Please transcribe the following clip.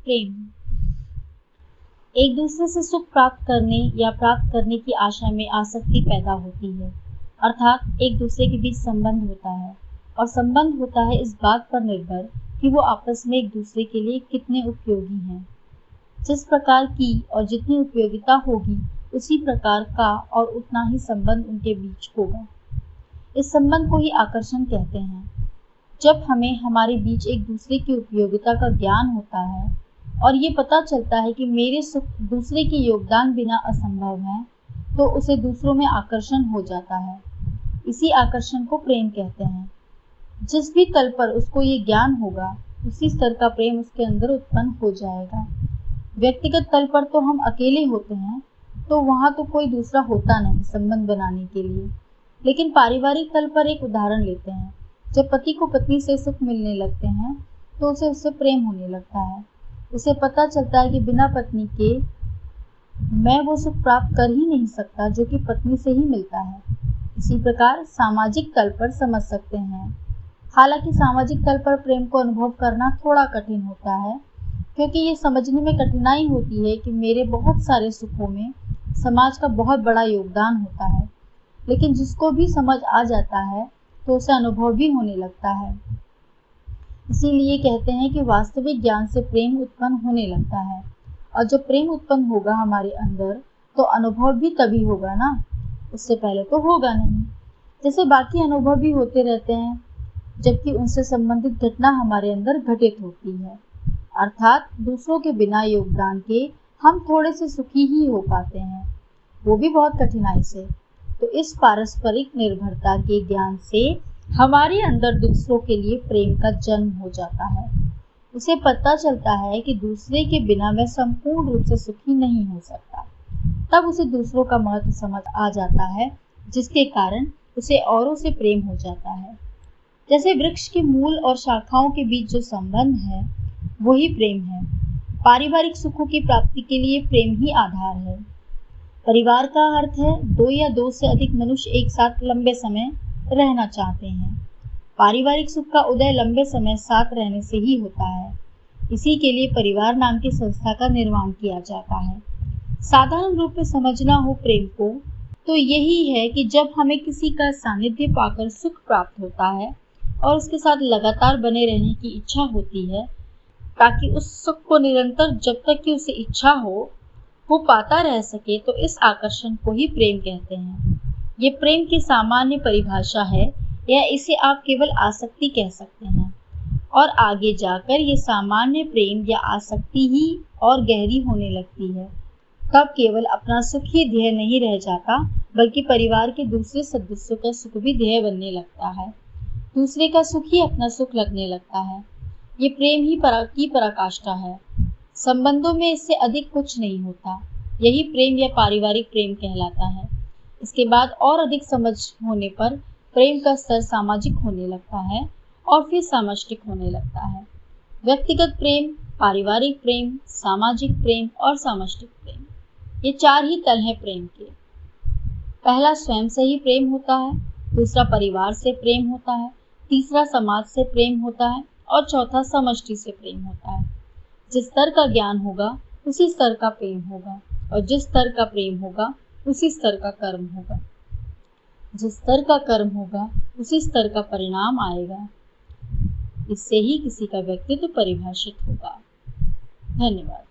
प्रेम एक दूसरे से सुख प्राप्त करने या प्राप्त करने की आशा में आसक्ति पैदा होती है, अर्थात एक दूसरे के बीच संबंध होता है और संबंध होता है इस बात पर निर्भर कि वो आपस में एक दूसरे के लिए कितने उपयोगी हैं। जिस प्रकार की और जितनी उपयोगिता होगी उसी प्रकार का और उतना ही संबंध उनके बीच होगा। इस संबंध को ही आकर्षण कहते हैं। जब हमें हमारे बीच एक दूसरे की उपयोगिता का ज्ञान होता है और ये पता चलता है कि मेरे सुख दूसरे के योगदान बिना असंभव है, तो उसे दूसरों में आकर्षण हो जाता है। इसी आकर्षण को प्रेम कहते हैं। जिस भी तल पर उसको ये ज्ञान होगा उसी स्तर का प्रेम उसके अंदर उत्पन्न हो जाएगा। व्यक्तिगत तल पर तो हम अकेले होते हैं, तो वहाँ तो कोई दूसरा होता नहीं संबंध बनाने के लिए। लेकिन पारिवारिक तल पर एक उदाहरण लेते हैं। जब पति को पत्नी से सुख मिलने लगते हैं तो उसे उससे प्रेम होने लगता है। उसे पता चलता है कि बिना पत्नी के मैं वो सुख प्राप्त कर ही नहीं सकता जो कि पत्नी से ही मिलता है। इसी प्रकार सामाजिक तल पर समझ सकते हैं। हालांकि सामाजिक तल पर प्रेम को अनुभव करना थोड़ा कठिन होता है, क्योंकि ये समझने में कठिनाई होती है कि मेरे बहुत सारे सुखों में समाज का बहुत बड़ा योगदान होता है। लेकिन जिसको भी समझ आ जाता है तो उसे अनुभव भी होने लगता है। इसीलिए कहते हैं कि वास्तविक ज्ञान से प्रेम उत्पन्न होने लगता है, और जब प्रेम उत्पन्न होगा हमारे अंदर तो अनुभव भी तभी होगा ना, उससे पहले तो होगा नहीं। जैसे बाकी अनुभव भी होते रहते हैं जबकि उनसे संबंधित घटना हमारे अंदर घटित होती है, अर्थात दूसरों के बिना योगदान के हम थोड़े से सुखी ही हो पाते हैं, वो भी बहुत कठिनाई से। तो इस पारस्परिक निर्भरता के ज्ञान से हमारे अंदर दूसरों के लिए प्रेम का जन्म हो जाता है। उसे पता चलता है कि दूसरे के बिना मैं संपूर्ण रूप से सुखी नहीं हो सकता। तब उसे दूसरों का महत्व समझ आ जाता है, जिसके कारण उसे औरों से प्रेम हो जाता है। जैसे वृक्ष के मूल और शाखाओं के बीच जो संबंध है वही प्रेम है। पारिवारिक सुखों की प्राप्ति के लिए प्रेम ही आधार है। परिवार का अर्थ है दो या दो से अधिक मनुष्य एक साथ लंबे समय रहना चाहते हैं। पारिवारिक सुख का उदय लंबे समय साथ रहने से ही होता है। इसी के लिए परिवार नाम की संस्था का निर्माण किया जाता है। साधारण रूप में समझना हो प्रेम को तो यही है कि जब हमें किसी का सानिध्य पाकर सुख प्राप्त होता है और उसके साथ लगातार बने रहने की इच्छा होती है, ताकि उस सुख को निरंतर जब तक कि उसे इच्छा हो वो पाता रह सके, तो इस आकर्षण को ही प्रेम कहते हैं। ये प्रेम की सामान्य परिभाषा है, या इसे आप केवल आसक्ति कह सकते हैं। और आगे जाकर ये सामान्य प्रेम या आसक्ति ही और गहरी होने लगती है। तब केवल अपना सुख ही ध्येय नहीं रह जाता, बल्कि परिवार के दूसरे सदस्यों का सुख भी ध्येय बनने लगता है। दूसरे का सुख ही अपना सुख लगने लगता है। ये प्रेम ही की पराकाष्ठा है। संबंधों में इससे अधिक कुछ नहीं होता। यही प्रेम या पारिवारिक प्रेम कहलाता है। इसके बाद और अधिक समझ होने पर प्रेम का स्तर सामाजिक होने लगता है और फिर सामष्टिक होने लगता है। व्यक्तिगत प्रेम, पारिवारिक प्रेम, सामाजिक प्रेम और सामष्टिक प्रेम, ये चार ही तल हैं प्रेम के। पहला स्वयं से ही प्रेम होता है, दूसरा परिवार से प्रेम होता है, तीसरा समाज से प्रेम होता है और चौथा समष्टि से प्रेम होता है। जिस स्तर का ज्ञान होगा उसी स्तर का प्रेम होगा, और जिस स्तर का प्रेम होगा उसी स्तर का कर्म होगा। जिस स्तर का कर्म होगा उसी स्तर का परिणाम आएगा। इससे ही किसी का व्यक्तित्व परिभाषित होगा। धन्यवाद।